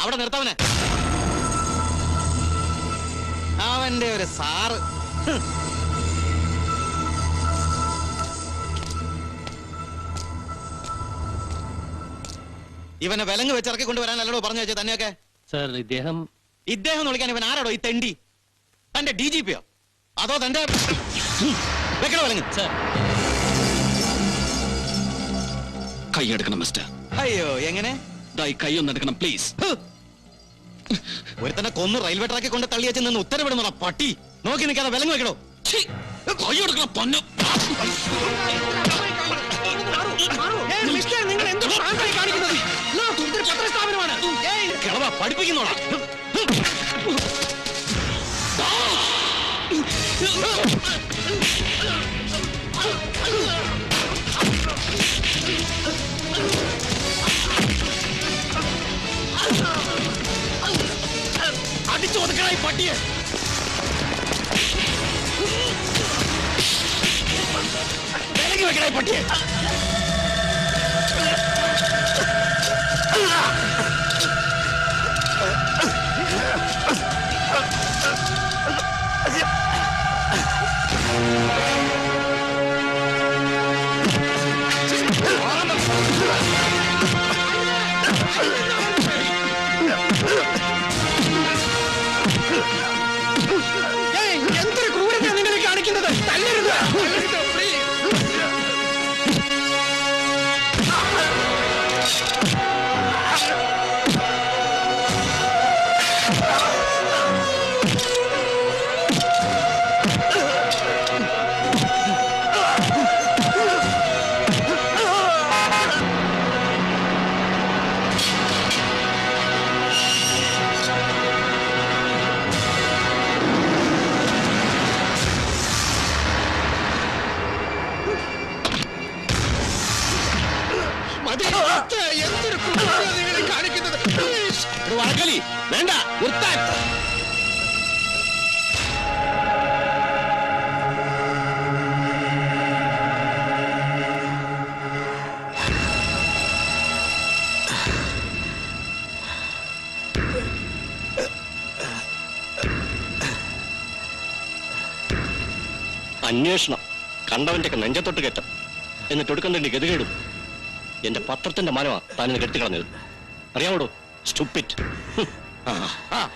അവിടെ നിർത്തവനെ. അവന്റെ ഒരു സാറ്. ഇവനെ വിലങ്ങ് വെച്ചിറക്കി കൊണ്ടുവരാനല്ലോ പറഞ്ഞു വെച്ചത് തന്നെയൊക്കെ. സർ, ഇദ്ദേഹം എന്ന് വിളിക്കാൻ ഇവൻ ആരാടോ? ഈ തെണ്ടി തന്റെ DGP-യോ അതോ തന്റെ വെക്കണോ വിലങ്ങ്? കൈയെടുക്കണം മിസ്റ്റർ. അയ്യോ, എങ്ങനെ? കൈ ഒന്നെടുക്കണം പ്ലീസ്. ഒരുത്തന്നെ കൊന്ന് റെയിൽവേ ട്രാക്കിൽ കൊണ്ട് തള്ളി വെച്ച് നിന്ന് ഉത്തരവിടുന്ന പട്ടി. നോക്കി നിൽക്കാതെ വിലങ്ങ് വെക്കണോ? കൈയെടുക്കണം പൊന്നു. പഠിപ്പിക്കുന്നോടാ. അടിച്ചു ഒതുക്കണായി പട്ടിയെ. വിലങ്ങി വെക്കണായി പട്ടിയെ. എന്തൊരു ക്രൂരത നിങ്ങൾ കാണിക്കുന്നത്. തല്ലരുത്. എന്തൊരു ക്രൂരത നിങ്ങൾ കാണിക്കുന്നത്. വേണ്ട നിർത്താൻ. അന്വേഷണം കണ്ടവന്റെ നെഞ്ചത്തൊട്ട് കയറ്റം, എന്നിട്ട് ഒടുക്കണ്ടേ ഗതികേടും. എന്റെ പത്രത്തിന്റെ മാനമാ താനിന്ന് കെട്ടിക്കളഞ്ഞത്. അറിയാമോടോ? സ്റ്റുപ്പിറ്റ്.